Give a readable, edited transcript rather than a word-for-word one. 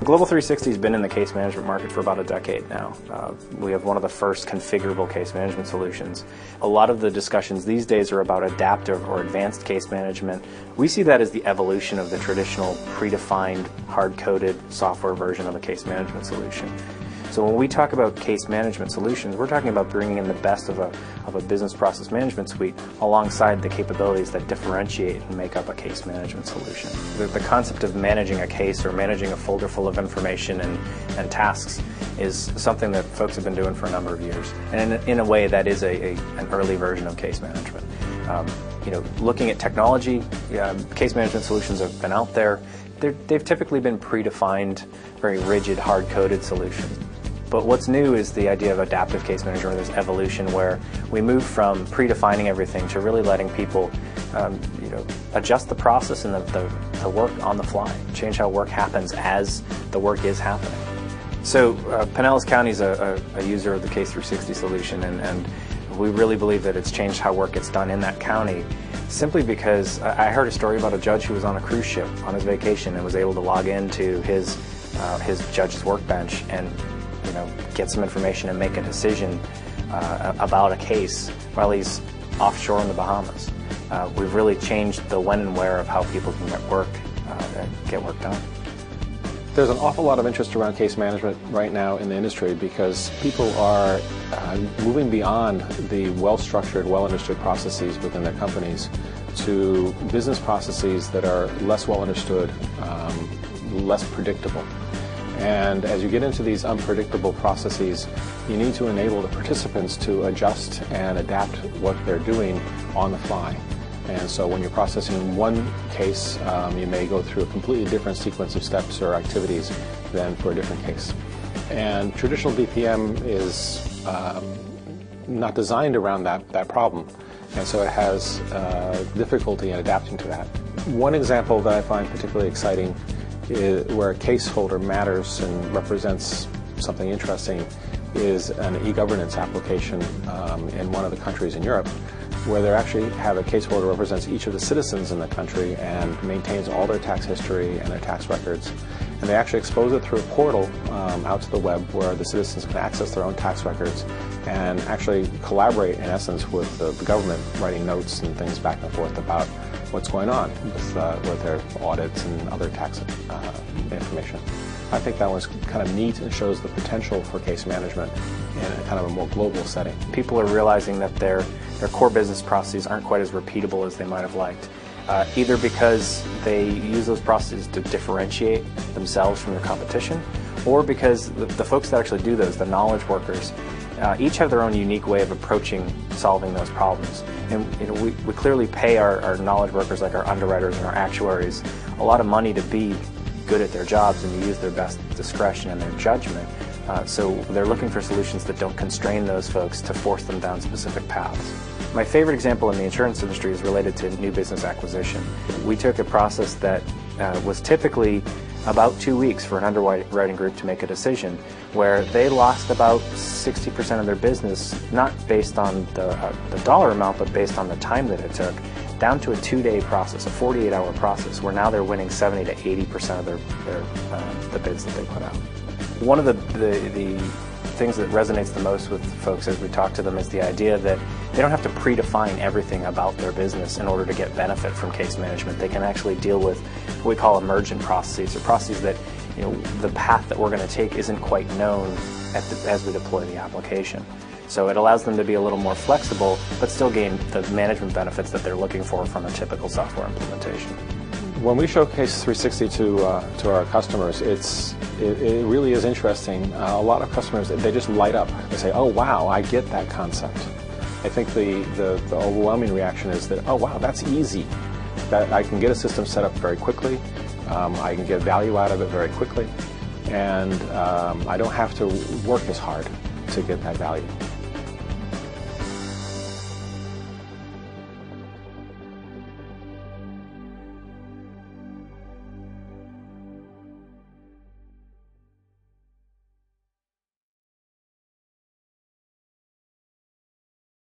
Global 360 has been in the case management market for about a decade now. We have one of the first configurable case management solutions. A lot of the discussions these days are about adaptive or advanced case management. We see that as the evolution of the traditional predefined, hard-coded software version of a case management solution. So when we talk about case management solutions, we're talking about bringing in the best of a business process management suite alongside the capabilities that differentiate and make up a case management solution. The concept of managing a case or managing a folder full of information and tasks is something that folks have been doing for a number of years. And in a way, that is an early version of case management. Looking at technology, case management solutions have been out there. They've typically been predefined, very rigid, hard-coded solutions. But what's new is the idea of adaptive case management, or this evolution where we move from predefining everything to really letting people adjust the process and the work on the fly, change how work happens as the work is happening. So Pinellas County is a user of the Case 360 solution, and we really believe that it's changed how work gets done in that county, simply because I heard a story about a judge who was on a cruise ship on his vacation and was able to log into his judge's workbench and get some information and make a decision about a case while he's offshore in the Bahamas. We've really changed the when and where of how people can get work done. There's an awful lot of interest around case management right now in the industry because people are moving beyond the well-structured, well-understood processes within their companies to business processes that are less well understood, less predictable. And as you get into these unpredictable processes, you need to enable the participants to adjust and adapt what they're doing on the fly. And so when you're processing one case, you may go through a completely different sequence of steps or activities than for a different case. And traditional BPM is not designed around that problem. And so it has difficulty in adapting to that. One example that I find particularly exciting where a case holder matters and represents something interesting is an e-governance application in one of the countries in Europe, where they actually have a case holder who represents each of the citizens in the country and maintains all their tax history and their tax records. And they actually expose it through a portal out to the web where the citizens can access their own tax records and actually collaborate, in essence, with the government, writing notes and things back and forth about what's going on with their audits and other tax information. I think that was kind of neat and shows the potential for case management in a kind of a more global setting. People are realizing that their core business processes aren't quite as repeatable as they might have liked, either because they use those processes to differentiate themselves from their competition, or because the folks that actually do those, the knowledge workers, each have their own unique way of approaching solving those problems. And we clearly pay our knowledge workers, like our underwriters and our actuaries, a lot of money to be good at their jobs and to use their best discretion and their judgment. So they're looking for solutions that don't constrain those folks to force them down specific paths. My favorite example in the insurance industry is related to new business acquisition. We took a process that was typically about 2 weeks for an underwriting group to make a decision, where they lost about 60% of their business, not based on the dollar amount, but based on the time that it took, down to a 2-day process, a 48-hour process, where now they're winning 70 to 80% of the bids that they put out. One of the things that resonates the most with folks as we talk to them is the idea that they don't have to predefine everything about their business in order to get benefit from case management. They can actually deal with what we call emergent processes, or processes that the path that we're going to take isn't quite known as we deploy the application. So it allows them to be a little more flexible, but still gain the management benefits that they're looking for from a typical software implementation. When we showcase 360 to our customers, it really is interesting. A lot of customers, they just light up. They say, "Oh wow, I get that concept." I think the overwhelming reaction is that, "Oh wow, that's easy. That I can get a system set up very quickly. I can get value out of it very quickly, and I don't have to work as hard to get that value."